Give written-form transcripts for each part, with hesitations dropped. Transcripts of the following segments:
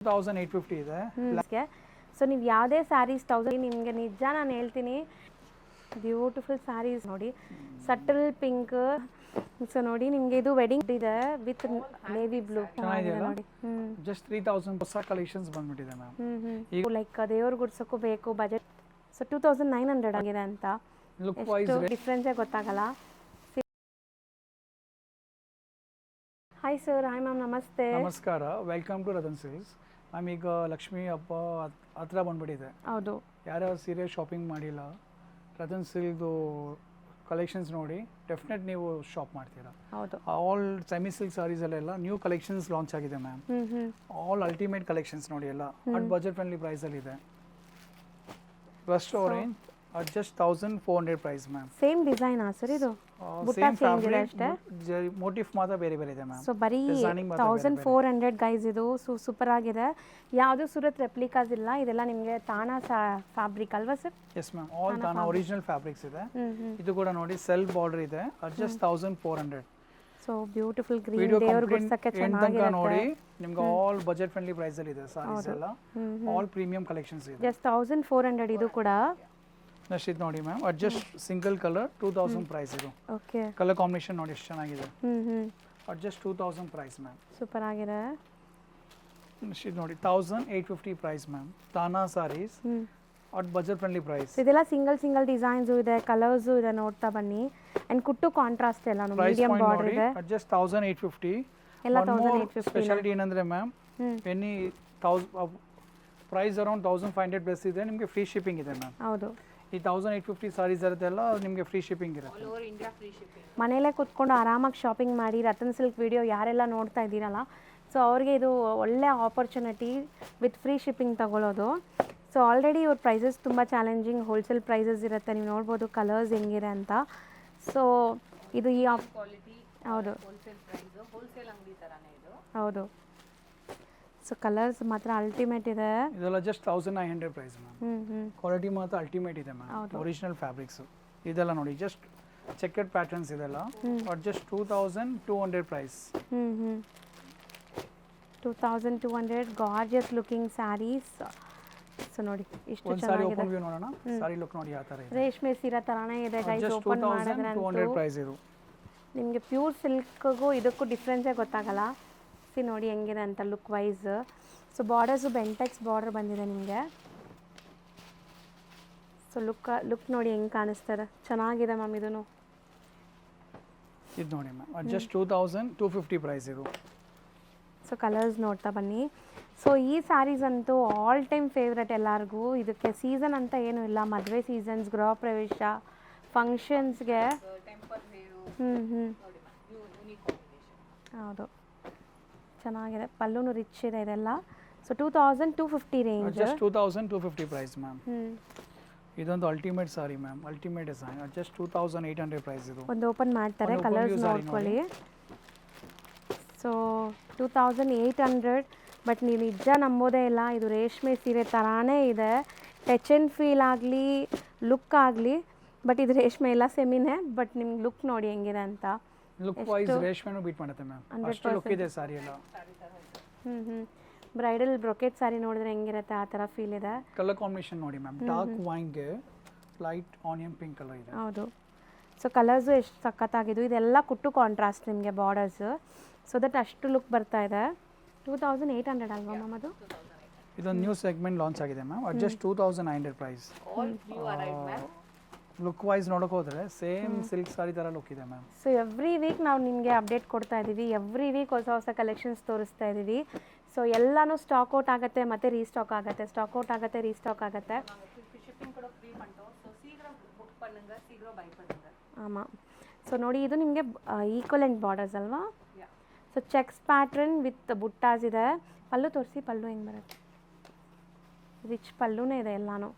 1850 ಇದೆ. ಸೊ ನೀವು ಯಾವುದೇ ಸ್ಯಾರೀಸ್ 1000 ನಿಮಗೆ ನಿಜ ನಾನು ಹೇಳ್ತೀನಿ ಬ್ಯೂಟಿಫುಲ್ ಸ್ಯಾರೀಸ್ ನೋಡಿ ಸಟಲ್ ಪಿಂಕ್. ಸೊ ನೋಡಿ ನಿಮಗೆ ಇದು ವೆಡ್ಡಿಂಗ್ ಇದೆ ವಿತ್ ನೇವಿ ಬ್ಲೂ ನೋಡಿ. ಜಸ್ಟ್ 3000 ಹೊಸ ಕಲೆಕ್ಷನ್ಸ್ ಬಂದ್ಬಿಟ್ಟಿದೆ ಮ್ಯಾಮ್. ಲೈಕ್ ದೇವ್ರ ಗುಡ್ಸಕ್ಕೂ ಬೇಕು ಬಜೆಟ್. ಸೊ 2900 ಆಗಿದೆ ಅಂತ ಲುಕ್ ವೈಸ್ ಡಿಫ್ರೆನ್ಸೇ ಗೊತ್ತಾಗಲ್ಲ. Hi sir. ಹಾಯ್ ಮ್ಯಾಮ್, ನಮಸ್ತೆ. ನಮಸ್ಕಾರ, welcome to Ratan silks ma'am. ಈಗ ಲಕ್ಷ್ಮೀ ಹಬ್ಬ ಹತ್ರ ಬಂದ್ಬಿಟ್ಟಿದೆ. ಹೌದು, ಯಾರ್ಯಾರು ಸೀರೆ ಶಾಪಿಂಗ್ ಮಾಡಿಲ್ಲ ರತನ್ ಸಿಲ್ಕ್ದು ಕಲೆಕ್ಷನ್ಸ್ ನೋಡಿ ಡೆಫಿನೆಟ್ ನೀವು ಶಾಪ್ ಮಾಡ್ತೀರಾ. ಹೌದು, ಆಲ್ ಸೆಮಿ ಸಿಲ್ಕ್ ಸಾರೀಸ್ ಅಲ್ಲೆಲ್ಲ ನ್ಯೂ ಕಲೆಕ್ಷನ್ಸ್ ಲಾಂಚ್ ಆಗಿದೆ ಮ್ಯಾಮ್. ಆಲ್ ಅಲ್ಟಿಮೇಟ್ ಕಲೆಕ್ಷನ್ಸ್ ನೋಡಿ, ಎಲ್ಲ ಅಟ್ ಬಜೆಟ್ ಫ್ರೆಂಡ್ಲಿ ಪ್ರೈಸ್ ಅಲ್ಲಿ ಇದೆ. Rust orange at just 1400 price ma'am. Same design sir ಇದು? ಸೇಮ್ ಫ್ಯಾಬ್ರಿಕ್, ಮೋಟಿಫ್ ಮಾತ್ರ ಬೇರೆ ಬೇರೆ ಇದೆ ಮ್ಯಾಮ್. ಸೊ ಬರೀ 1400 ಗೈಸ್. ಇದು ಸೂಪರ್ ಆಗಿದೆ. ಯಾವುದು ಸೂರತ್ ರೆಪ್ಲಿಕಾಸ್ ಇಲ್ಲ, ಇದೆಲ್ಲ ನಿಮಗೆ ತಾನಾ ಫ್ಯಾಬ್ರಿಕ್ ಅಲ್ವಾ ಸರ್? ಎಸ್ ಮ್ಯಾಮ್, ಆಲ್ ತಾನಾ ಒರಿಜಿನಲ್ ಫ್ಯಾಬ್ರಿಕ್ಸ್ ಇದೆ. ಇದು ಕೂಡ ನೋಡಿ ಸೆಲ್ಫ್ ಬಾರ್ಡರ್ ಇದೆ at just 1400. So beautiful green ದೇವರ ಗುಡ್ಸಕ್ಕೆ ಚೆನ್ನಾಗಿದೆ ನೋಡಿ. ನಿಮಗೆ ಆಲ್ ಬಜೆಟ್ ಫ್ರೆಂಡ್ಲಿ ಪ್ರೈಸ್ ಅಲ್ಲಿ ಇದೆ ಸಾರೀಸ್ ಎಲ್ಲ. ಆಲ್ ಪ್ರೀಮಿಯಂ ಕಲೆಕ್ಷನ್ಸ್ ಇದೆ. ಜಸ್ಟ್ 1400 ಇದು ಕೂಡ. ನೆಕ್ಸ್ಟ್ ಇದು ನೋಡಿ ma'am, at just single colour 2000 price ಇದು. ಓಕೆ, ಕಲರ್ ಕಾಂಬಿನೇಷನ್ ನೋಡಿ ಎಷ್ಟು ಚೆನ್ನಾಗಿದೆ. At just 2000 price ma'am. Super ಆಗಿದೆ. ನೆಕ್ಸ್ಟ್ ಇದು ನೋಡಿ 1850 ಪ್ರೈಸ್ ಮ್ಯಾಮ್. ತಾನಾ saris at budget friendly price. ಇದೆಲ್ಲ ಸಿಂಗಲ್ ಡಿಸೈನ್ಸ್ ಇದೆ, ಕಲರ್ಸ್ ಇದೆ, ನೋಡ್ತಾ ಬನ್ನಿ. ಅಂಡ್ ಕುಟ್ಟು ಕಾಂಟ್ರಾಸ್ಟ್ ಎಲ್ಲ ಮೀಡಿಯಂ ಬಾರ್ಡರ್ ಇದೆ. ಅಟ್ ಜಸ್ಟ್ 1850 ಎಲ್ಲ 1850. ಸ್ಪೆಷಾಲಿಟಿ ಏನಂದ್ರೆ ma'am, any price around 1500 plus ಇದೆ, ನಿಮಗೆ ಫ್ರೀ ಶಿಪ್ಪಿಂಗ್ ಇದೆ ಮ್ಯಾಮ್. ಹೌದು, ಈ 1850 ಸಾರೀಸ್ ಇರುತ್ತೆಲ್ಲ ನಿಮಗೆ ಫ್ರೀ ಶಿಪ್ಪಿಂಗ್ ಇರುತ್ತೆ. ಮನೇಲೇ ಕೂತ್ಕೊಂಡು ಆರಾಮಾಗಿ ಶಾಪಿಂಗ್ ಮಾಡಿ. ರತನ್ ಸಿಲ್ಕ್ ವಿಡಿಯೋ ಯಾರೆಲ್ಲ ನೋಡ್ತಾ ಇದ್ದೀರಲ್ಲ, ಸೊ ಅವ್ರಿಗೆ ಇದು ಒಳ್ಳೆ ಆಪರ್ಚುನಿಟಿ ವಿತ್ ಫ್ರೀ ಶಿಪ್ಪಿಂಗ್ ತಗೊಳ್ಳೋದು. ಸೊ ಆಲ್ರೆಡಿ ಇವ್ರ ಪ್ರೈಸಸ್ ತುಂಬ ಚಾಲೆಂಜಿಂಗ್ ಹೋಲ್ಸೇಲ್ ಪ್ರೈಸಸ್ ಇರುತ್ತೆ. ನೀವು ನೋಡ್ಬೋದು ಕಲರ್ಸ್ ಹೆಂಗಿದೆ ಅಂತ. ಸೊ ಇದು ಈ ಹೌದು ಹೌದು. ಸೊ ಕಲರ್ಸ್ ಮಾತ್ರ ಅಲ್ಟಿಮೇಟ್ ಇದೆ. ಇದೆಲ್ಲ ಜಸ್ಟ್ 1900 ಪ್ರೈಸ್ ಮ್ಯಾಮ್. ಕ್ವಾಲಿಟಿ ಮಾತ್ರ ಅಲ್ಟಿಮೇಟ್ ಇದೆ ಮ್ಯಾಮ್. ಒರಿಜಿನಲ್ ಫ್ಯಾಬ್ರಿಕ್ಸ್ ಇದೆಲ್ಲ ನೋಡಿ, ಜಸ್ಟ್ ಚೆಕೆಡ್ ಪ್ಯಾಟರ್ನ್ಸ್ ಇದೆಲ್ಲ. But just 2200 price. 2200 gorgeous looking saris. So ನೋಡಿ ಇಷ್ಟು ಚೆನ್ನಾಗಿದೆ. ಓಪನ್ ವ್ಯೂ ನೋಡೋಣ. ಸಾರಿ ಲುಕ್ ನೋಡಿ ಯಾವ ತರ ಇದೆ. ರೇಷ್ಮೆ ಸೀರೆ ತರಾನೇ ಇದೆ ಗೈಸ್. ಓಪನ್ ಮಾಡಿದ್ರೆ 2200 ಪ್ರೈಸ್ ಇದು. ನಿಮಗೆ ಪ್ಯೂರ್ ಸಿಲ್ಕ್ಗೂ ಇದಕ್ಕೂ ಡಿಫ್ರೆನ್ಸೇ ಗೊತ್ತಾಗಲ್ಲ. ಸಿ ನೋಡಿ ಹೆಂಗಿದೆ ಅಂತ look wise. So borders Bentex border ಬಂದಿದೆ ನಿಮಗೆ. ಸೊ ಲುಕ್ ನೋಡಿ ಹೆಂಗೆ ಕಾಣಿಸ್ತಾರೆ. ಚೆನ್ನಾಗಿದೆ ಮ್ಯಾಮ್. ಇದು ನೋಡಿ ಮ್ಯಾಮ್, ಜಸ್ಟ್ 2250 ಪ್ರೈಸ್ ಇದು. ಸೊ ಕಲರ್ಸ್ ನೋಡ್ತಾ ಬನ್ನಿ. ಸೊ ಈ ಸ್ಯಾರೀಸ್ ಅಂತೂ ಆಲ್ ಟೈಮ್ ಫೇವ್ರೆಟ್ ಎಲ್ಲರಿಗೂ. ಇದಕ್ಕೆ ಸೀಸನ್ ಅಂತ ಏನೂ ಇಲ್ಲ. ಮದುವೆ ಸೀಸನ್ಸ್, ಗೃಹ ಪ್ರವೇಶ, ಫಂಕ್ಷನ್ಸ್ಗೆ. ಹೌದು, ಚೆನ್ನಾಗಿದೆ. ಪಲ್ಲುನು ರಿಚ್ ಇದೆ ಇದೆಲ್ಲ. So 2250 range. Just 2250 price ma'am. ಇದೊಂದು ultimate sari ma'am, ultimate design. Just 2800 price ಇದು. ಒಂದು ಓಪನ್ ಮಾಡ್ತಾರೆ, ಕಲರ್ಸ್ ನೋಡ್ಕೊಳ್ಳಿ. ಸೊ 2800. ಬಟ್ ನೀವು ನಿಜ ನಂಬೋದೇ ಇಲ್ಲ, ಇದು ರೇಷ್ಮೆ ಸೀರೆ ಥರಾನೇ ಇದೆ. ಟಚ್ ಆ್ಯಂಡ್ ಫೀಲ್ ಆಗಲಿ, ಲುಕ್ ಆಗಲಿ. ಬಟ್ ಇದು ರೇಷ್ಮೆ ಇಲ್ಲ, ಸೆಮಿನೇ. ಬಟ್ ನಿಮ್ಗೆ ಲುಕ್ ನೋಡಿ ಹೆಂಗಿದೆ ಅಂತ. ಲುಕ್ ವೈಸ್ ರೇಷ್ಮೆನೂ ಬೀಟ್ ಮಾಡುತ್ತೆ ಮ್ಯಾಮ್. ಅಷ್ಟು ಲುಕ್ ಇದೆ ಸಾರಿ ಎಲ್ಲ. ಬ್ರೈಡಲ್ ಬ್ರೊಕೆಟ್ ಸಾರಿ ನೋಡಿದ್ರೆ ಹೆಂಗಿರುತ್ತೆ ಆ ಥರ ಫೀಲ್ ಇದೆ. ಕಲರ್ ಕಾಂಬಿನೇಷನ್ ನೋಡಿ ಮ್ಯಾಮ್, ಡಾರ್ಕ್ ವೈನ್ಗೆ ಲೈಟ್ ಆನಿಯನ್ ಪಿಂಕ್ ಕಲರ್ ಇದೆ. ಹೌದು. ಸೊ ಕಲರ್ಸು ಎಷ್ಟು ಸಖತ್ತಾಗಿದ್ದು. ಇದೆಲ್ಲ ಕುಟ್ಟು ಕಾಂಟ್ರಾಸ್ಟ್ ನಿಮಗೆ ಬಾರ್ಡರ್ಸ್. ಸೊ ದಟ್ ಅಷ್ಟು ಲುಕ್ ಬರ್ತಾ ಇದೆ. 2800 ಅಲ್ವಾ ಮ್ಯಾಮ್ ಅದು? ಇದೊಂದು ನ್ಯೂ ಸೆಗ್ಮೆಂಟ್ ಲಾಂಚ್ ಆಗಿದೆ ma'am. At just 2900 price. Look wise ನೋಡೋಕೆ ಹೋದರೆ ಸೇಮ್ ಸಿಲ್ಕ್ ಸಾರಿ ಥರ ಲುಕ್ ಇದೆ ಮ್ಯಾಮ್. ಸೊ ಎವ್ರಿ ವೀಕ್ ನಾವು ನಿಮಗೆ ಅಪ್ಡೇಟ್ ಕೊಡ್ತಾ ಇದ್ದೀವಿ. ಎವ್ರಿ ವೀಕ್ ಹೊಸ ಹೊಸ ಕಲೆಕ್ಷನ್ಸ್ ತೋರಿಸ್ತಾ ಇದ್ದೀವಿ. ಸೊ ಎಲ್ಲನೂ ಸ್ಟಾಕ್ ಔಟ್ ಆಗುತ್ತೆ, ಮತ್ತು ರೀಸ್ಟಾಕ್ ಆಗುತ್ತೆ, ಸ್ಟಾಕ್ ಔಟ್ ಆಗುತ್ತೆ, ರೀಸ್ಟಾಕ್ ಆಗುತ್ತೆ. ಆಮಾಂ. ಸೊ ನೋಡಿ ಇದು ನಿಮಗೆ ಈಕ್ವಲೆಂಟ್ ಬಾರ್ಡರ್ಸ್ ಅಲ್ವಾ? ಸೊ ಚೆಕ್ಸ್ ಪ್ಯಾಟ್ರನ್ ವಿತ್ ಬುಟ್ಟಾಸ್ ಇದೆ. ಪಲ್ಲು ತೋರಿಸಿ, ಪಲ್ಲು ಹೆಂಗೆ ಬರುತ್ತೆ. ರಿಚ್ ಪಲ್ಲುನೇ ಇದೆ ಎಲ್ಲಾನು.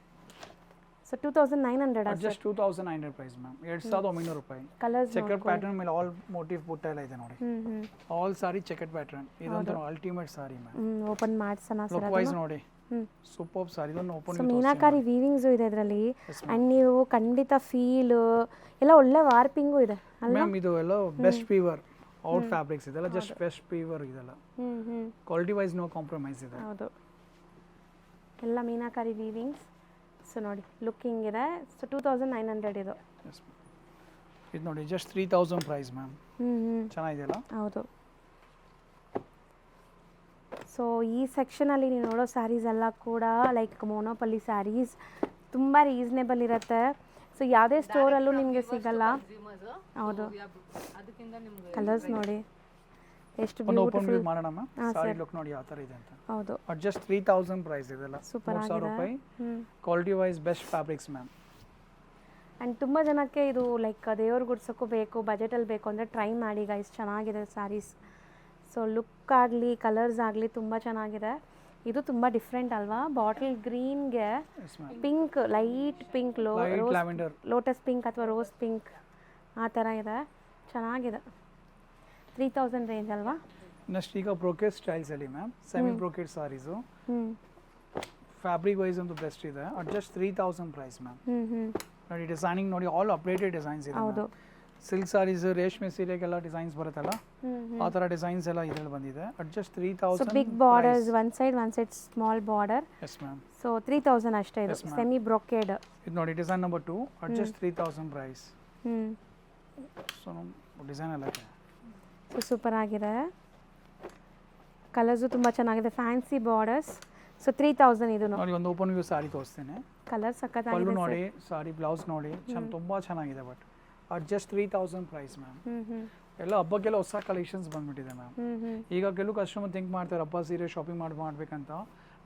ಸೊ 2900. Just 2900 price ma'am. 2900 ರೂಪಾಯಿ. ಕಲರ್ಸ್ ಚೆಕೆಡ್ ಪ್ಯಾಟರ್ನ್ ಮೇಲೆ ಆಲ್ ಮೋಟಿವ್ ಬುಟ್ಟ ಎಲ್ಲ ಇದೆ ನೋಡಿ. All sari checked pattern. ಇದೊಂದು ಅಲ್ಟಿಮೇಟ್ ಸಾರಿ ಮ್ಯಾಮ್. ಓಪನ್ ಮಾಡ್ಸೋಣ ಸರ್. ಲುಕ್ ವೈಸ್ ನೋಡಿ ಸೂಪರ್ ಸಾರಿ. ಇದನ್ನು ಓಪನ್ ಸೊ ಮೀನಾಕಾರಿ ವೀವಿಂಗ್ಸು ಇದೆ ಇದರಲ್ಲಿ. ಆ್ಯಂಡ್ ನೀವು ಖಂಡಿತ ಫೀಲ್ ಎಲ್ಲ ಒಳ್ಳೆ ವಾರ್ಪಿಂಗು ಇದೆ ಅಲ್ಲ ಮ್ಯಾಮ್. ಇದು ಎಲ್ಲ ಬೆಸ್ಟ್ ವೀವರ್ ಔಟ್ ಫ್ಯಾಬ್ರಿಕ್ಸ್ ಇದೆಲ್ಲ ಜಸ್ಟ್ ಬೆಸ್ಟ್ ಪೀವರ್ ಇದೆಲ್ಲ ಕ್ವಾಲಿಟಿ ವೈಸ್ ನೋ ಕಾಂಪ್ರಮೈಸ್ ಇದೆ. ಹೌದು, ಎಲ್ಲ ಮೀನಾಕಾರಿ ವೀವಿಂಗ್ಸ್. ಸೊ ನೋಡಿ ಲುಕ್ಕಿಂಗ್ ಇದೆ. ಸೊ 2900 ಇದು. ಇದು ನೋಡಿ ಜಸ್ಟ್ 3000 ಪ್ರೈಸ್ ಮ್ಯಾಮ್. ಚೆನ್ನಾಗಿದೆಯಲ್ಲ? ಹೌದು. ಸೊ ಈ ಸೆಕ್ಷನಲ್ಲಿ ನೀವು ನೋಡೋ ಸ್ಯಾರೀಸ್ ಎಲ್ಲ ಕೂಡ ಲೈಕ್ ಮೋನೋಪಲ್ಲಿ ಸ್ಯಾರೀಸ್, ತುಂಬ ರೀಸನೇಬಲ್ ಇರುತ್ತೆ. ಸೊ ಯಾವುದೇ ಸ್ಟೋರಲ್ಲೂ ನಿಮಗೆ ಸಿಗಲ್ಲ. ಹೌದು, ಕಲರ್ಸ್ ನೋಡಿ ಎಷ್ಟು ಬ್ಯೂಟಿಫುಲ್ ಮಾಡೋಣ ಮ್ಯಾಮ್. ಸಾರಿ ಲುಕ್ ನೋಡಿ ಯಾವ ಥರ ಇದೆ ಅಂತ. ಹೌದು, ಜಸ್ಟ್ 3000 ಪ್ರೈಸ್ ಇದೆಲ್ಲ. ಸೂಪರ್ ಆಗಿದೆ. Quality wise best fabrics ma'am. And ತುಂಬ ಜನಕ್ಕೆ ಇದು ಲೈಕ್ ದೇವ್ರ ಗುಡ್ಸೋಕ್ಕೂ ಬೇಕು, ಬಜೆಟಲ್ಲಿ ಬೇಕು ಅಂದರೆ ಟ್ರೈ ಮಾಡಿ ಗೈಸ್, ಚೆನ್ನಾಗಿದೆ ಸ್ಯಾರೀಸ್. ಸೊ ಲುಕ್ ಆಗಲಿ ಕಲರ್ಸ್ ಆಗಲಿ ತುಂಬ ಚೆನ್ನಾಗಿದೆ. ಇದು ತುಂಬ ಡಿಫ್ರೆಂಟ್ ಅಲ್ವಾ? ಬಾಟಲ್ ಗ್ರೀನ್ಗೆ pink, light pink, lotus pink ಅಥವಾ ರೋಸ್ ಪಿಂಕ್ ಆ ಥರ ಇದೆ, ಚೆನ್ನಾಗಿದೆ. 3000 ರೇಂಜ್ ಅಲ್ವಾ? ನೆಕ್ಸ್ಟ್ ಈಗ ಬ್ರೋಕೆಟ್ ಸ್ಟೈಲ್ಸಲ್ಲಿ ma'am semi brocade saris. Fabric wise ಅಂತೂ ಬೆಸ್ಟ್ ಇದೆ. At just 3000 price ma'am. ನೋಡಿ ಡಿಸೈನಿಂಗ್ ನೋಡಿ, ಆಲ್ ಅಪ್ಡೇಟೆಡ್ ಡಿಸೈನ್ಸ್ ಇದೆ. ಹೌದು, ಸಿಲ್ಕ್ ಸಾರೀಸ್, ರೇಷ್ಮೆ ಸೀರೆಗೆಲ್ಲ ಡಿಸೈನ್ಸ್ ಬರುತ್ತಲ್ಲ, ಆ ಥರ ಡಿಸೈನ್ಸ್ ಎಲ್ಲ ಇದರಲ್ಲಿ ಬಂದಿದೆ. At just 3000. So big borders, one side small border. Yes ma'am. So 3000 ಅಷ್ಟೇ ಇದು, ಸೆಮಿ ಬ್ರೊಕೇಡ್. ಇದು ನೋಡಿ design number 2 at just 3000 price. So design ಎಲ್ಲ ಇದೆ. ಸೊ ಸೂಪರ್ ಆಗಿದೆ, ಕಲರ್ಸು ತುಂಬ ಚೆನ್ನಾಗಿದೆ, ಫ್ಯಾನ್ಸಿ ಬಾರ್ಡರ್ಸ್. ಸೊ 3000 ಇದು ನೋಡಿ. ಒಂದು ಓಪನ್ ವ್ಯೂ ಸಾರಿ ತೋರಿಸ್ತೇನೆ. ಕಲರ್ ಸಕ್ಕತ್ತಾಗಿದೆ. ಪಲ್ಲು ನೋಡಿ, ಸಾರಿ ಬ್ಲೌಸ್ ನೋಡಿ, ತುಂಬ ಚೆನ್ನಾಗಿದೆ. But at just 3000 price ma'am. ಎಲ್ಲ ಹಬ್ಬಕ್ಕೆಲ್ಲ ಹೊಸ ಕಲೆಕ್ಷನ್ಸ್ ಬಂದ್ಬಿಟ್ಟಿದೆ ಮ್ಯಾಮ್. ಈಗ ಕೆಲವು ಕಸ್ಟಮರ್ ಥಿಂಕ್ ಮಾಡ್ತಾರೆ ಹಬ್ಬ ಸೀರೆ ಶಾಪಿಂಗ್ ಮಾಡ್ಬೇಕಂತ.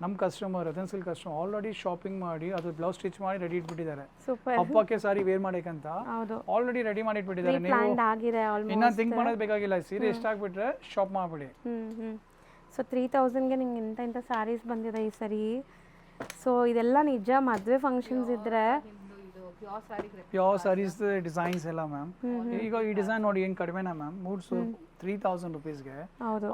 ನಮ್ಮ customer Ratan silk customer already shopping ಮಾಡಿ ಅದು ಬ್ಲೌಸ್ ಸ್ಟಿಚ್ ಮಾಡಿ ರೆಡಿ ಇಟ್ಬಿಟ್ಟಿದ್ದಾರೆ. ಹಬ್ಬಕ್ಕೆ ಸಾರಿ ವೇರ್ ಮಾಡಬೇಕಂತ ಆಲ್ರೆಡಿ ರೆಡಿ ಮಾಡಿ ಇಟ್ಬಿಟ್ಟಿದ್ದಾರೆ. ನೀವು ಇನ್ನ ಥಿಂಕ್ ಮಾಡೋದು ಬೇಕಾಗಿಲ್ಲ, ಸೀರೆ ಇಷ್ಟ ಆಗ್ಬಿಟ್ರೆ ಶಾಪ್ ಮಾಡ್ಬಿಡಿ. ಸೊ 3000ಗೆ ನಿಮ್ಗೆ ಇಂಥ ಸ್ಯಾರೀಸ್ ಬಂದಿದೆ ಈ ಸರಿ. ಸೊ ಇದೆಲ್ಲ ನಿಜ ಮದುವೆ ಫಂಕ್ಷನ್ಸ್ ಇದ್ರೆ ಪ್ಯೂರ್ ಸ್ಯಾರೀಸ್ ಡಿಸೈನ್ಸ್ ಎಲ್ಲ ಮ್ಯಾಮ್. ಈಗ ಈ ಡಿಸೈನ್ ನೋಡಿ ಏನು ಕಡಿಮೆನಾ ಮ್ಯಾಮ್? 3000 ರುಪೀಸ್ಗೆ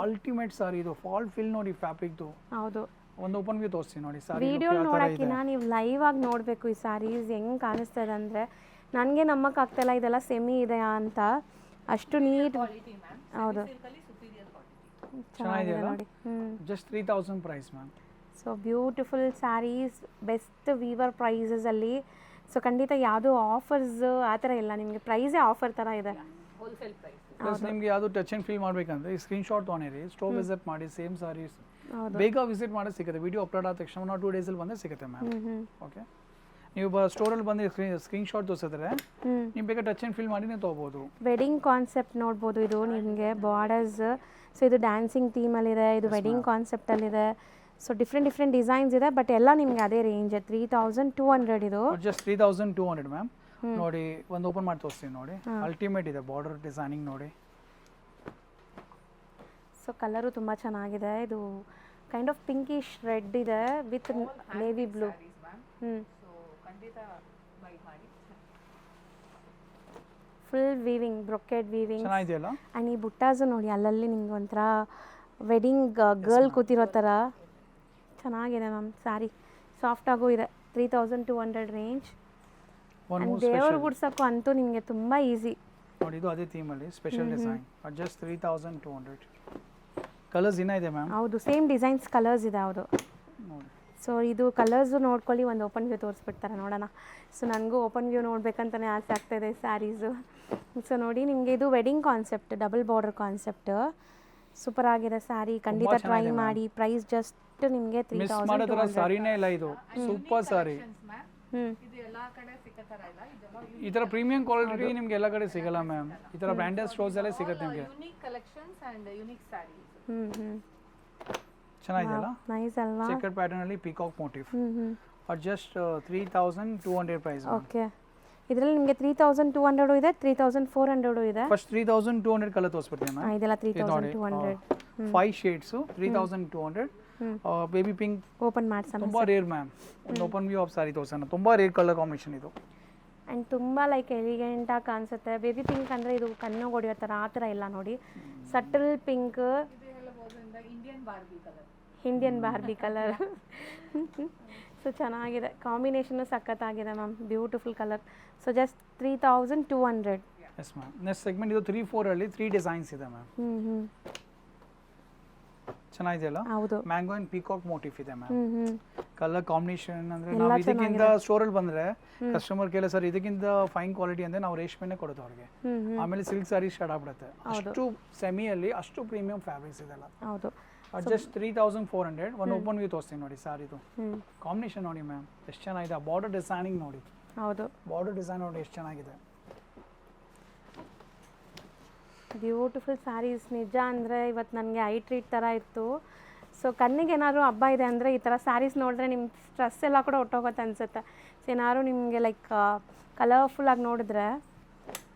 ಅಲ್ಟಿಮೇಟ್ ಸಾರಿ ಇದು. ಫಾಲ್ ಫಿಲ್ ನೋಡಿ ಫ್ಯಾಬ್ರಿಕ್ದು. ಹೌದು, ಒಂದು ಓಪನ್ ವ್ಯೂ ತೋರಿಸ್ತೀನಿ ನೋಡಿ. ಸಾರಿ ವಿಡಿಯೋ ನೋಡೋಕ್ಕಿಂತ ನೀವು ಲೈವ್ ಆಗಿ ನೋಡಬೇಕು ಈ ಸ್ಯಾರೀಸ್ ಹೆಂಗೆ ಕಾಣಿಸ್ತಾ ಇದೆ ಅಂದರೆ ನನಗೆ ನಮ್ಮಕ್ಕಾಗ್ತಾಯಿಲ್ಲ ಇದೆಲ್ಲ ಸೆಮಿ ಇದೆ ಅಂತ, ಅಷ್ಟು ನೀಟ್. ಹೌದು, ಚೆನ್ನಾಗಿದೆ ನೋಡಿ. Just 3000 price ma'am. So beautiful saris, best weaver ಪ್ರೈಸಸಲ್ಲಿ. ಸೊ ಖಂಡಿತ ಯಾವುದೂ ಆಫರ್ಸ್ ಆ ಥರ ಇಲ್ಲ, ನಿಮಗೆ ಪ್ರೈಸೇ ಆಫರ್ ಥರ ಇದೆ. ಪ್ಲಸ್ ನಿಮ್ಗೆ ಯಾವುದು ಟಚ್ ಆ್ಯಂಡ್ ಫೀಲ್ ಮಾಡಬೇಕಂದ್ರೆ ಈ ಸ್ಕ್ರೀನ್ಶಾಟ್ ತೊಗೊಂಡಿರಿ, ಸ್ಟೋರ್ ವಿಸಿಟ್ ಮಾಡಿ. ಸೇಮ್ ಸಾರೀಸ್ ಬೇಗ ವಿಸಿಟ್ ಮಾಡೋದು ಸಿಗುತ್ತೆ. ವಿಡಿಯೋ ಅಪ್ಲೋಡ್ ಆದ ತಕ್ಷಣ 1 or 2 ಡೇಸಲ್ಲಿ ಬಂದರೆ ಸಿಗುತ್ತೆ ಮ್ಯಾಮ್. ಓಕೆ, ನೀವು ಸ್ಟೋರಲ್ಲಿ ಬಂದು ಸ್ಕ್ರೀನ್ಶಾಟ್ ತೋರಿಸಿದ್ರೆ ನೀವು ಬೇಗ ಟಚ್ ಆ್ಯಂಡ್ ಫೀಲ್ ಮಾಡಿ ನೀವು ತೊಗೋಬೋದು. ವೆಡ್ಡಿಂಗ್ ಕಾನ್ಸೆಪ್ಟ್ ನೋಡ್ಬೋದು ಇದು ನಿಮಗೆ ಬಾರ್ಡರ್ಸ್. ಸೊ ಇದು ಡ್ಯಾನ್ಸಿಂಗ್ ಥೀಮಲ್ಲಿದೆ, ಇದು ವೆಡ್ಡಿಂಗ್ ಕಾನ್ಸೆಪ್ಟಲ್ಲಿದೆ. ಸೊ ಡಿಫ್ರೆಂಟ್ ಡಿಸೈನ್ಸ್ ಇದೆ, ಬಟ್ ಎಲ್ಲ ನಿಮ್ಗೆ ಅದೇ ರೇಂಜ್ 3200 ಇದು. Just 3200 ma'am. ನೋಡಿ ಒಂದು ಓಪನ್ ಮಾಡಿ ತೋರಿಸ್ತೀನಿ ನೋಡಿ. ಅಲ್ಟಿಮೇಟ್ ಇದೆ ಬಾರ್ಡರ್ ಡಿಸೈನಿಂಗ್ ನೋಡಿ. ಸೊ ಕಲರು ತುಂಬ ಚೆನ್ನಾಗಿದೆ. ಇದು ಕೈಂಡ್ ಆಫ್ ಪಿಂಕಿಶ್ ರೆಡ್ ಇದೆ with navy blue. Full weaving, brocade weaving ಚೆನ್ನಾಗಿದೆಯಲ್ಲ. ಆ್ಯಂಡ್ ಈ ಬುಟ್ಟಾಸು ನೋಡಿ ಅಲ್ಲಲ್ಲಿ ನಿಮ್ಗೆ ಒಂಥರ ವೆಡ್ಡಿಂಗ್ ಗರ್ಲ್ ಕೂತಿರೋ ಥರ ಚೆನ್ನಾಗಿದೆ ಮ್ಯಾಮ್. ಸ್ಯಾರಿ ಸಾಫ್ಟಾಗೂ ಇದೆ. 3200 ರೇಂಜ್. ಆ್ಯಂಡ್ ದೇವ್ರ ಗುಡ್ಸೋಕ್ಕೂ ಅಂತೂ ನಿಮಗೆ ತುಂಬ ಈಸಿ ನೋಡಿ. ಇದು ಅದೇ ಥೀಮಲ್ಲಿ special design at just 3200. Colours ಇನ್ನೂ ಇದೆ ಮ್ಯಾಮ್. ಹೌದು, ಸೇಮ್ ಡಿಸೈನ್ಸ್ ಕಲರ್ಸ್ ಇದೆ. ಹೌದು. ಸೊ ಇದು ಕಲರ್ಸು ನೋಡ್ಕೊಳ್ಳಿ, ಒಂದು ಓಪನ್ ವ್ಯೂ ತೋರಿಸ್ಬಿಡ್ತಾರೆ ನೋಡೋಣ. ಸೊ ನನಗೂ ಓಪನ್ ವ್ಯೂ ನೋಡ್ಬೇಕಂತಲೇ ಆಸೆ ಆಗ್ತಾಯಿದೆ ಸ್ಯಾರೀಸು. ಸೊ ನೋಡಿ ನಿಮಗೆ ಇದು wedding concept, double border concept. Super ಆಗಿದೆ ಸ್ಯಾರಿ, ಖಂಡಿತ ಟ್ರೈ ಮಾಡಿ. ಪ್ರೈಸ್ ಜಸ್ಟ್ ನಿಮಗೆ 3200. ಸಾರಿನೇ ಇಲ್ಲ ಇದು, ಸೂಪರ್ ಸಾರಿ. ಈ ಥರ ಪ್ರೀಮಿಯಂ ಕ್ವಾಲಿಟಿ ನಿಮ್ಗೆ ಎಲ್ಲ ಕಡೆ ಸಿಗಲ್ಲ ಮ್ಯಾಮ್. ಈ ಥರ ಬ್ರ್ಯಾಂಡೆಡ್ ಸ್ಟೋರ್ಸ್ ಎಲ್ಲ ಸಿಗುತ್ತೆ ನಿಮಗೆ. ಚೆನ್ನಾಗಿದೆಯಲ್ಲ, ನೈಸ್ ಅಲ್ವಾ? ಚೆಕರ್ ಪ್ಯಾಟರ್ನ್ ಅಲ್ಲಿ peacock motif. At just 3200 price. Okay, ಇದರಲ್ಲಿ ನಿಮಗೆ 3200 ಇದೆ, 3400 ಇದೆ. ಫಸ್ಟ್ 3200 ಕಲರ್ ತೋರಿಸ್ಬಿಡ್ತೀನಿ ಮ್ಯಾಮ್. ಇದೆಲ್ಲ 3200. 5 ಶೇಡ್ಸ್ 3200. ಬೇಬಿ ಪಿಂಕ್ ಓಪನ್ ಮಾಡ್ಸೋಣ. ತುಂಬಾ ರೇರ್ ಮ್ಯಾಮ್. ಒಂದು ಓಪನ್ ವ್ಯೂ ಆಫ್ ಸಾರಿ ತೋರಿಸೋಣ. ತುಂಬಾ ರೇರ್ ಕಲರ್ ಕಾಂಬಿನೇಷನ್ ಇದು. ಆ್ಯಂಡ್ ತುಂಬ ಲೈಕ್ ಎಲಿಗೆಂಟಾಗಿ ಕಾಣಿಸುತ್ತೆ. ಬೇಬಿ ಪಿಂಕ್ ಅಂದರೆ ಇದು ಕಣ್ಣು ಹೊಡೆಯೋ ಥರ ಆ ಥರ ಇಲ್ಲ ನೋಡಿ. Subtle pink, Indian Barbie colour. So ಚೆನ್ನಾಗಿದೆ, ಕಾಂಬಿನೇಷನ್ನು ಸಖತ್ತಾಗಿದೆ ma'am. Beautiful colour. So just 3200. Yes ma'am. Next segment ಇದು 3-4 ಅಲ್ಲಿ 3 ಡಿಸೈನ್ಸ್ ಇದೆ ಮ್ಯಾಮ್. ಹ್ಞೂ ಚೆನ್ನಾಗಿದೆಯಲ್ಲ, ಹೌದು. ಮ್ಯಾಂಗೋ ಅಂಡ್ ಪೀಕಾಕ್ ಮೋಟಿಫ್ ಇದೆ ಮ್ಯಾಮ್. ಹ್ಞೂ ಕಲರ್ ಕಾಂಬಿನೇಷನ್ ಅಂದ್ರೆ ಎಲ್ಲ ನಾವು ಇದಕ್ಕಿಂತ ಸ್ಟೋರಲ್ಲಿ ಬಂದ್ರೆ ಕಸ್ಟಮರ್ ಕೇಳ ಸರ್ ಇದಕ್ಕಿಂತ ಫೈನ್ ಕ್ವಾಲಿಟಿ ಅಂದ್ರೆ ನಾವು ರೇಷ್ಮೆನೇ ಕೊಡೋದು ಅವ್ರಿಗೆ. ಆಮೇಲೆ ಸಿಲ್ಕ್ ಸಾರಿ ಸ್ಟಾರ್ಟ್ ಆಗ್ಬಿಡುತ್ತೆ. ಅಷ್ಟು ಸೆಮಿಯಲ್ಲಿ ಅಷ್ಟು ಪ್ರೀಮಿಯಂ ಫ್ಯಾಬ್ರಿಕ್ಸ್ ಇದೆಲ್ಲ. ಹೌದು. ಜಸ್ಟ್ 3400. ಒಂದು ಓಪನ್ ವ್ಯೂ ತೋರಿಸ್ತೀನಿ ನೋಡಿ ಸಾರಿದು ಕಾಂಬಿನೇಷನ್ ನೋಡಿ ಮ್ಯಾಮ್ ಎಷ್ಟು ಚೆನ್ನಾಗಿದೆ. ಬಾರ್ಡರ್ ಡಿಸೈನಿಂಗ್ ನೋಡಿ. ಹೌದು. ಬಾರ್ಡರ್ ಡಿಸೈನ್ ನೋಡಿ ಎಷ್ಟು ಚೆನ್ನಾಗಿದೆ. ಬ್ಯೂಟಿಫುಲ್ ಸ್ಯಾರೀಸ್. ನಿಜ ಅಂದರೆ ಇವತ್ತು ನನಗೆ ಐ ಟ್ರೀಟ್ ಥರ ಇತ್ತು. ಸೊ ಕಣ್ಣಿಗೆ ಏನಾದರೂ ಹಬ್ಬ ಇದೆ ಅಂದರೆ ಈ ಥರ ಸ್ಯಾರೀಸ್ ನೋಡಿದ್ರೆ ನಿಮ್ಮ ಸ್ಟ್ರೆಸ್ ಎಲ್ಲ ಕೂಡ ಹೊಟ್ಟೋಗುತ್ತೆ ಅನಿಸುತ್ತೆ. ಸೊ ಏನಾದ್ರು ನಿಮಗೆ ಲೈಕ್ ಕಲರ್ಫುಲ್ಲಾಗಿ ನೋಡಿದ್ರೆ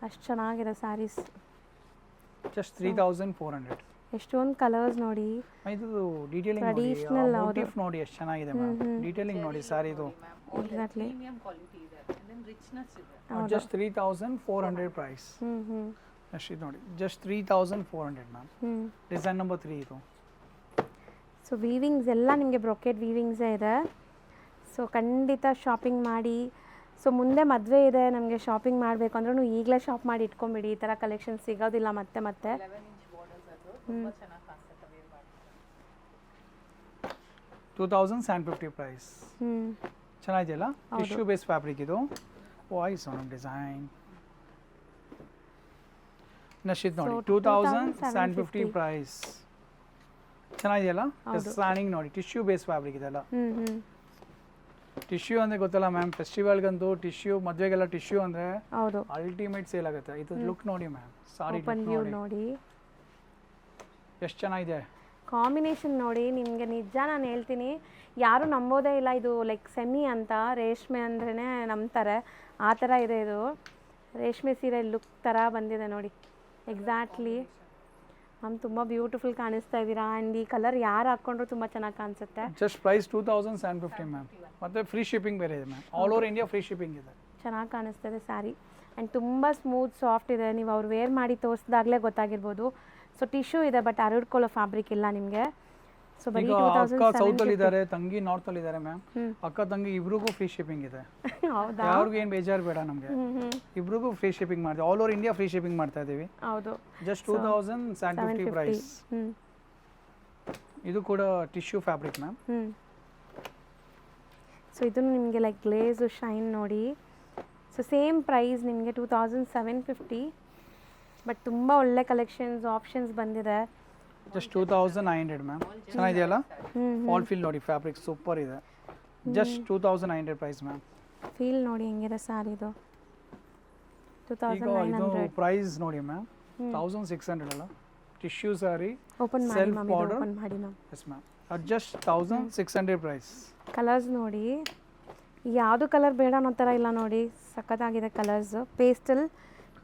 ಅಷ್ಟು ಚೆನ್ನಾಗಿದೆ ಸ್ಯಾರೀಸ್. ಜಸ್ಟ್ 3400. ಎಷ್ಟೊಂದು ಕಲರ್ಸ್ ನೋಡಿ. ಇದು ಡೀಟೇಲಿಂಗ್ Traditional ನೋಡಿ, ಮೋಟಿಫ್ ನೋಡಿ ಎಷ್ಟು ಚೆನ್ನಾಗಿದೆ ಮ್ಯಾಮ್. ಡೀಟೇಲಿಂಗ್ ನೋಡಿ ಸಾರಿದು. ಎಕ್ಸಾಕ್ಟ್ಲಿ. Just 3400 price. ಅಷ್ಟು ಇದು ನೋಡಿ ಜಸ್ಟ್ 3400 ಮ್ಯಾಮ್. ಡಿಸೈನ್ ನಂಬರ್ 3 ಇದು. ಸೊ ವೀವಿಂಗ್ಸ್ ಎಲ್ಲ ನಿಮಗೆ ಬ್ರೊಕೆಟ್ ವೀವಿಂಗ್ಸೇ ಇದೆ. ಸೊ ಖಂಡಿತ ಶಾಪಿಂಗ್ ಮಾಡಿ. ಸೊ ಮುಂದೆ ಮದುವೆ ಇದೆ, ನಮಗೆ ಶಾಪಿಂಗ್ ಮಾಡಬೇಕು ಅಂದ್ರೂ ಈಗಲೇ ಶಾಪ್ ಮಾಡಿ ಇಟ್ಕೊಂಬಿಡಿ. ಈ ಥರ ಕಲೆಕ್ಷನ್ ಸಿಗೋದಿಲ್ಲ ಮತ್ತೆ ಮತ್ತೆ. 2750 ಪ್ರೈಸ್. ಚೆನ್ನಾಗಿದೆಯಲ್ಲ, ಟಿಶ್ಯೂ ಬೇಸ್ ಫ್ಯಾಬ್ರಿಕ್ ಇದು. ವಾಯ್ಸ್ ಆನ್ ಡಿಸೈನ್ ನಶಿತ್ ನೋಡಿ 2750 ಪ್ರೈಸ್. ಚೆನ್ನಾಗಿದೆಯಲ್ಲ, ಡಿಸೈನಿಂಗ್ ನೋಡಿ, ಟಿಶ್ಯೂ ಬೇಸ್ ಫ್ಯಾಬ್ರಿಕ್ ಇದೆಲ್ಲ. ಟಿಶ್ಯೂ ಅಂದ್ರೆ ಗೊತ್ತಲ್ಲ ಮ್ಯಾಮ್, ಫೆಸ್ಟಿವಲ್ಗಂತೂ ಟಿಶ್ಯೂ, ಮದುವೆಗೆಲ್ಲ ಟಿಶ್ಯೂ ಅಂದ್ರೆ ಹೌದು ಅಲ್ಟಿಮೇಟ್ ಸೇಲ್ ಆಗುತ್ತೆ. ಇದು ಲುಕ್ ನೋಡಿ ಮ್ಯಾಮ್, ಸಾರಿ ಓಪನ್ ವ್ಯೂ ನೋಡಿ ಎಷ್ಟು ಚೆನ್ನಾಗಿದೆ. ಕಾಂಬಿನೇಷನ್ ನೋಡಿ ನಿಮಗೆ. ನಿಜ ನಾನು ಹೇಳ್ತೀನಿ, ಯಾರೂ ನಂಬೋದೇ ಇಲ್ಲ ಇದು ಲೈಕ್ ಸೆಮಿ ಅಂತ. ರೇಷ್ಮೆ ಅಂದ್ರೇ ನಂಬ್ತಾರೆ, ಆ ಥರ ಇದೆ ಇದು. ರೇಷ್ಮೆ ಸೀರೆ ಲುಕ್ ಥರ ಬಂದಿದೆ ನೋಡಿ. ಎಕ್ಸಾಕ್ಟ್ಲಿ ಮ್ಯಾಮ್, ತುಂಬ ಬ್ಯೂಟಿಫುಲ್ ಕಾಣಿಸ್ತಾ ಇದ್ದೀರಾ. ಆ್ಯಂಡ್ ಈ ಕಲರ್ ಯಾರು ಹಾಕ್ಕೊಂಡ್ರು ತುಂಬ ಚೆನ್ನಾಗಿ ಕಾಣಿಸುತ್ತೆ. Just price 2750 ma'am. ಮತ್ತೆ ಫ್ರೀ ಶಿಪ್ಪಿಂಗ್ ಬೇರೆ ಇದೆ ma'am. All over India free shipping ಇದೆ. ಚೆನ್ನಾಗಿ ಕಾಣಿಸ್ತಾ ಇದೆ ಸ್ಯಾರಿ. ಆ್ಯಂಡ್ ತುಂಬ ಸ್ಮೂತ್ ಸಾಫ್ಟ್ ಇದೆ. ನೀವು ಅವ್ರು ವೇರ್ ಮಾಡಿ ತೋರಿಸಿದಾಗಲೇ ಗೊತ್ತಾಗಿರ್ಬೋದು. ಸೊ ಟಿಶ್ಯೂ ಇದೆ ಬಟ್ ಹರಡ್ಕೊಳ್ಳೋ ಫ್ಯಾಬ್ರಿಕ್ ಇಲ್ಲ ನಿಮಗೆ. ಸೊ ಬರೀ ಅಕ್ಕ ಸೌತ್ ಅಲ್ಲಿ ಇದ್ದಾರೆ, ತಂಗಿ ನಾರ್ತ್ ಅಲ್ಲಿ ಇದ್ದಾರೆ ಮ್ಯಾಮ್. ಅಕ್ಕ ತಂಗಿ ಇಬ್ರಿಗೂ ಫ್ರೀ ಶಿಪ್ಪಿಂಗ್ ಇದೆ. ಹೌದಾ? ಯಾರಿಗೂ ಏನು ಬೇಜಾರು ಬೇಡ ನಮಗೆ. ಇಬ್ರಿಗೂ ಫ್ರೀ ಶಿಪ್ಪಿಂಗ್ ಮಾಡ್ತೀವಿ. All over India free shipping ಮಾಡ್ತಾ ಇದೀವಿ. ಹೌದು. Just 2750 price. ಇದು ಕೂಡ ಟಿಶ್ಯೂ ಫ್ಯಾಬ್ರಿಕ್ ಮ್ಯಾಮ್. ಸೊ ಇದು ನಿಮಗೆ ಲೈಕ್ ಗ್ಲೇಸು ಶೈನ್ ನೋಡಿ. ಸೊ ಸೇಮ್ ಪ್ರೈಸ್ ನಿಮಗೆ 2750. ಬಟ್ ತುಂಬ ಒಳ್ಳೆ ಕಲೆಕ್ಷನ್ಸ್ ಆಪ್ಷನ್ಸ್ ಬಂದಿದೆ. Just 2900 ma'am. ಚೆನ್ನಾಗಿದೆಯಲ್ಲ, ಫಾಲ್ ಫೀಲ್ ನೋಡಿ, ಫ್ಯಾಬ್ರಿಕ್ ಸೂಪರ್ ಇದೆ. Just 2900 price ma'am. ಫೀಲ್ ನೋಡಿ ಹೆಂಗಿದೆ ಸ್ಯಾರಿದು. ಈಗ ಇದು ಪ್ರೈಸ್ ನೋಡಿ ಮ್ಯಾಮ್, 1600 ಅಲ್ಲ. ಟಿಶ್ಯೂ ಸಾರಿ, ಓಪನ್ ಮಾಡಿ ಮ್ಯಾಮ್, ಓಪನ್ ಮಾಡಿ ma'am. Yes ma'am. Just 1600 price. Colours ನೋಡಿ, ಯಾವುದು ಕಲರ್ ಬೇಡ ಅನ್ನೋ ಥರ ಇಲ್ಲ ನೋಡಿ, ಸಖತ್ತಾಗಿದೆ colours. Pastel.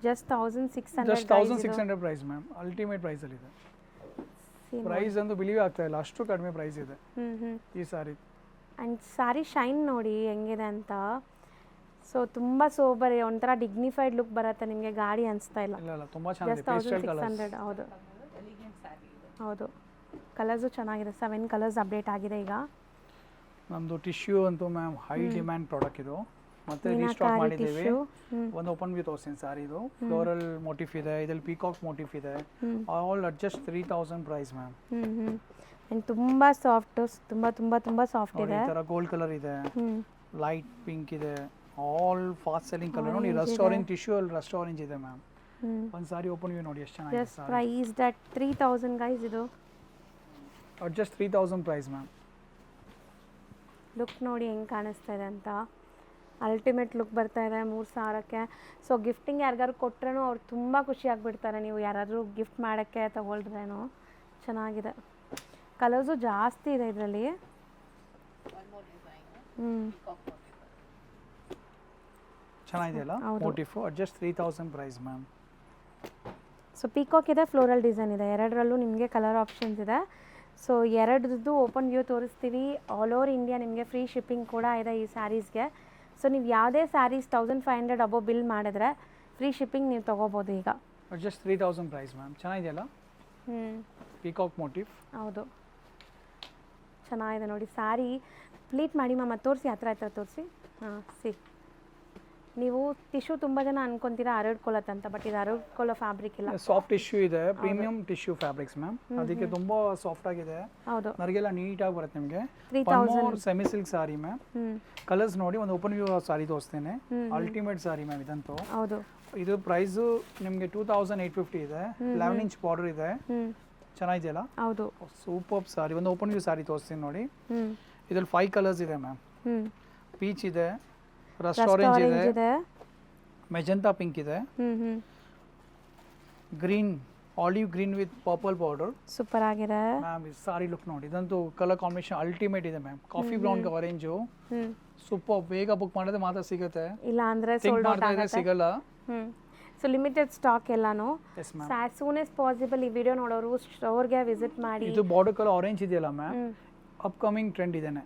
Just 1600. Just 1600 price ma'am. Ultimate price ಅಲ್ಲಿ ಇದೆ. ಪ್ರೈಸ್ ಅಂತೂ ಬಿಲೀವ್ ಆಗ್ತಾ ಇಲ್ಲ, ಅಷ್ಟು ಕಡಿಮೆ ಪ್ರೈಸ್ ಇದೆ ಈ ಸಾರಿ. ಆ್ಯಂಡ್ ಸ್ಯಾರಿ ಶೈನ್ ನೋಡಿ ಹೆಂಗಿದೆ ಅಂತ. ಸೊ ತುಂಬ ಸೋಬರ್, ಒಂಥರ ಡಿಗ್ನಿಫೈಡ್ ಲುಕ್ ಬರುತ್ತೆ ನಿಮಗೆ, ಗಾಡಿ ಅನಿಸ್ತಾ ಇಲ್ಲ. ಇಲ್ಲ ತುಂಬಾ ಚೆನ್ನಾಗಿದೆ. ಜಸ್ಟ್ 1600. ಹೌದು ಹೌದು. ಕಲರ್ಸು ಚೆನ್ನಾಗಿದೆ. 7 ಕಲರ್ಸ್ ಅಪ್ಡೇಟ್ ಆಗಿದೆ ಈಗ. ನಮ್ಮದು ಟಿಶ್ಯೂ ಅಂತೂ ಮ್ಯಾಮ್ ಹೈ ಡಿಮ್ಯಾಂಡ್ ಪ್ರಾಡಕ್ಟ್ ಇದು. ಮತ್ತೆ ರೀಸ್ಟಾಕ್ ಮಾಡಿದ್ದೀವಿ. ಒಂದು ಓಪನ್ ವ್ಯೂ ತೋರಿಸ್ತೀನಿ ಸಾರಿ. ಇದು ಫ್ಲೋರಲ್ ಮೋಟಿಫ್ ಇದೆ, ಇದರಲ್ಲಿ ಪೀಕಾಕ್ ಮೋಟಿಫ್ ಇದೆ. All at just 3000 price ma'am. And ತುಂಬ ಸಾಫ್ಟ್, ತುಂಬ ತುಂಬ ತುಂಬ ಸಾಫ್ಟ್ ಇದೆ. ಈ ಥರ ಗೋಲ್ಡ್ ಕಲರ್ ಇದೆ, ಲೈಟ್ ಪಿಂಕ್ ಇದೆ. ಆಲ್ ಫಾಸ್ಟ್ ಸೆಲ್ಲಿಂಗ್ ಕಲರ್ ನೋಡಿ. ರಸ್ಟ್ ಆರೆಂಜ್ ಟಿಶ್ಯೂ ಅಲ್ಲಿ ರಸ್ಟ್ ಆರೆಂಜ್ ಇದೆ ಮ್ಯಾಮ್. ಒಂದು ಸಾರಿ ಓಪನ್ ವ್ಯೂ ನೋಡಿ ಎಷ್ಟು ಚೆನ್ನಾಗಿದೆ. Just price that 3000 guys. ಇದು at just 3000 price ma'am. Look ನೋಡಿ ಹೆಂಗೆ ಕಾಣಿಸ್ತಾ ಇದೆ ಅಂತ. ಅಲ್ಟಿಮೇಟ್ ಲುಕ್ ಬರ್ತಾ ಇದೆ 3000ಕ್ಕೆ. ಸೊ ಗಿಫ್ಟಿಂಗ್ ಯಾರಿಗಾರು ಕೊಟ್ರೇನೂ ಅವ್ರು ತುಂಬ ಖುಷಿ ಆಗಿಬಿಡ್ತಾರೆ. ನೀವು ಯಾರಾದರೂ ಗಿಫ್ಟ್ ಮಾಡೋಕ್ಕೆ ತಗೊಳ್ದ್ರೇನು. ಚೆನ್ನಾಗಿದೆ. ಕಲರ್ಸು ಜಾಸ್ತಿ ಇದೆ ಇದರಲ್ಲಿ. ಚೆನ್ನಾಗಿದೆಯಲ್ಲ motif. At just 3000 price ma'am. So peacock ಇದೆ, ಫ್ಲೋರಲ್ ಡಿಸೈನ್ ಇದೆ, ಎರಡರಲ್ಲೂ ನಿಮಗೆ ಕಲರ್ ಆಪ್ಷನ್ಸ್ ಇದೆ. ಸೊ ಎರಡರದ್ದು ಓಪನ್ ವ್ಯೂ ತೋರಿಸ್ತೀವಿ. ಆಲ್ ಓವರ್ ಇಂಡಿಯಾ ನಿಮಗೆ ಫ್ರೀ ಶಿಪ್ಪಿಂಗ್ ಕೂಡ ಇದೆ ಈ ಸ್ಯಾರೀಸ್ಗೆ. ಸೊ ನೀವು ಯಾವುದೇ ಸ್ಯಾರೀಸ್ 1500 ಅಬೋವ್ ಬಿಲ್ ಮಾಡಿದ್ರೆ ಫ್ರೀ ಶಿಪ್ಪಿಂಗ್ ನೀವು ತೊಗೋಬೋದು ಈಗ. Just 3000 price ma'am. ಚೆನ್ನಾಗಿದೆಯಲ್ಲ, ಪೀಕಾಕ್ ಮೋಟಿಫ್. ಹೌದು ಚೆನ್ನಾಗಿದೆ ನೋಡಿ ಸ್ಯಾರಿ. ಪ್ಲೀಟ್ ಮಾಡಿ ಮ್ಯಾಮ್, ಅದು ತೋರಿಸಿ, ಹತ್ರ ತೋರಿಸಿ. ಹಾಂ ನೀವು ಟಿಶ್ಯೂ ತುಂಬ ಜನ ಅನ್ಕೊಂತೀರಾ ಹರಡ್ಕೊಳ್ಳುತ್ತಂತ, ಬಟ್ ಇದು ಹರಡ್ಕೊಳ್ಳೋ ಫ್ಯಾಬ್ರಿಕ್ ಇಲ್ಲ. ಸಾಫ್ಟ್ ಟಿಶ್ಯೂ ಇದೆ, ಪ್ರೀಮಿಯಂ ಟಿಶ್ಯೂ ಫ್ಯಾಬ್ರಿಕ್ಸ್ ಮ್ಯಾಮ್. ಅದಕ್ಕೆ ತುಂಬಾ ಸಾಫ್ಟ್ ಆಗಿದೆ, ಹೌದು. ನರಿಗೆಲ್ಲ ನೀಟಾಗಿ ಬರುತ್ತೆ ನಿಮಗೆ. 3000 semi silk sorry ma'am. Colours ನೋಡಿ, ಒಂದು ಓಪನ್ ವ್ಯೂ ಸಾರಿ ತೋರಿಸ್ತೇನೆ. ಅಲ್ಟಿಮೇಟ್ ಸಾರಿ ಮ್ಯಾಮ್ ಇದಂತೂ. ಹೌದು. ಇದು ಪ್ರೈಸು ನಿಮಗೆ 2850 ಇದೆ. 11 ಇಂಚ್ ಬಾರ್ಡರ್ ಇದೆ, ಚೆನ್ನಾಗಿದೆಯಲ್ಲ? ಹೌದು. ಸೂಪರ್ ಸಾರಿ. ಒಂದು ಓಪನ್ ವ್ಯೂ ಸಾರಿ ತೋರಿಸ್ತೀನಿ ನೋಡಿ. ಇದ್ರಲ್ಲಿ 5 ಕಲರ್ಸ್ ಇದೆ ಮ್ಯಾಮ್. ಪೀಚ್ ಇದೆ, ರಸ್ಟ್ ಆರೆಂಜ್ ಇದೆ, ಮೆಜೆಂಟಾ ಪಿಂಕ್ ಇದೆ, green, olive green with purple border. Super ಆಗಿದೆ ಮ್ಯಾಮ್. ಈ ಸಾರಿ ಲುಕ್ ನೋಡಿ, ಇದಂತೂ ಕಲರ್ ಕಾಂಬಿನೇಷನ್ ಅಲ್ಟಿಮೇಟ್ ಇದೆ ma'am. Coffee brown orange super. ಬೇಗ ಬುಕ್ ಮಾಡಿದ್ರೆ ಮಾತ್ರ ಸಿಗುತ್ತೆ, ಇಲ್ಲ ಅಂದ್ರೆ ಥಿಂಕ್ ಸೋಲ್ಡ್ ಔಟ್ ಮಾಡ್ತಾ ಇದ್ರೆ ಆಗುತ್ತೆ. ಸಿಗಲ್ಲ. ಸೊ ಲಿಮಿಟೆಡ್ ಸ್ಟಾಕ್ ಎಲ್ಲಾನು. Yes ma'am. As soon as possible ಈ ವಿಡಿಯೋ ನೋಡೋರು ಸ್ಟೋರ್ಗೆ ವಿಸಿಟ್ ಮಾಡಿ. ಇದು ಬಾರ್ಡರ್ ಕಲರ್ ಆರೆಂಜ್ ಇದೆಯಲ್ಲ ಮ್ಯಾಮ್, ಅಪ್ಕಮಿಂಗ್ ಟ್ರೆಂಡ್ ಇದೇನೆ.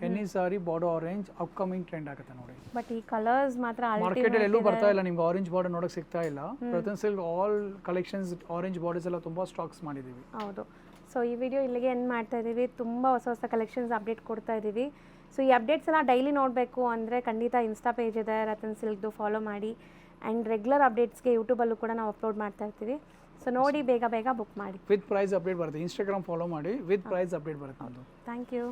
ಎನಿ ಸಾರಿ ಬಾರ್ಡರ್ ಆರೆಂಜ್ ಅಪ್ಕಮಿಂಗ್ ಟ್ರೆಂಡ್ ಆಗುತ್ತೆ ನೋಡಿ. ಬಟ್ ಈ ಕಲರ್ಸ್ ಮಾತ್ರ ಮಾರ್ಕೆಟ್ ಅಲ್ಲಿ ಎಲ್ಲೂ ಬರ್ತಾ ಇಲ್ಲ ನಿಮ್ಗೆ ಆರೆಂಜ್ ಬಾರ್ಡರ್ ನೋಡಕ್ ಸಿಗ್ತಾ ಇಲ್ಲ. Ratan silk all collections orange borders ಎಲ್ಲ ತುಂಬಾ ಸ್ಟಾಕ್ಸ್ ಮಾಡಿದೀವಿ. ಹೌದು. ಸೊ ಈ ವಿಡಿಯೋ ಇಲ್ಲಿಗೆ ಎಂಡ್ ಮಾಡ್ತಾ ಇದ್ದೀವಿ. ತುಂಬ ಹೊಸ ಹೊಸ ಕಲೆಕ್ಷನ್ಸ್ ಅಪ್ಡೇಟ್ ಕೊಡ್ತಾ ಇದ್ದೀವಿ. ಸೊ ಈ ಅಪ್ಡೇಟ್ಸ್ ಎಲ್ಲ ಡೈಲಿ ನೋಡಬೇಕು ಅಂದರೆ ಖಂಡಿತ ಇನ್ಸ್ಟಾ ಪೇಜ್ ಇದೆ ರತನ್ ಸಿಲ್ಕ್ದು, ಫಾಲೋ ಮಾಡಿ. ಆ್ಯಂಡ್ ರೆಗ್ಯುಲರ್ ಅಪ್ಡೇಟ್ಸ್ಗೆ ಯೂಟ್ಯೂಬಲ್ಲೂ ಕೂಡ ನಾವು ಅಪ್ಲೋಡ್ ಮಾಡ್ತಾ ಇರ್ತೀವಿ. ಸೊ ನೋಡಿ ಬೇಗ ಬೇಗ ಬುಕ್ ಮಾಡಿ. ವಿತ್ ಪ್ರೈಸ್ ಅಪ್ಡೇಟ್ ಬರುತ್ತೆ. ಇನ್ಸ್ಟಾಗ್ರಾಮ್ ಫಾಲೋ ಮಾಡಿ, ವಿತ್ ಪ್ರೈಸ್ ಅಪ್ಡೇಟ್ ಬರುತ್ತೆ ನಮ್ಮದು. Thank you.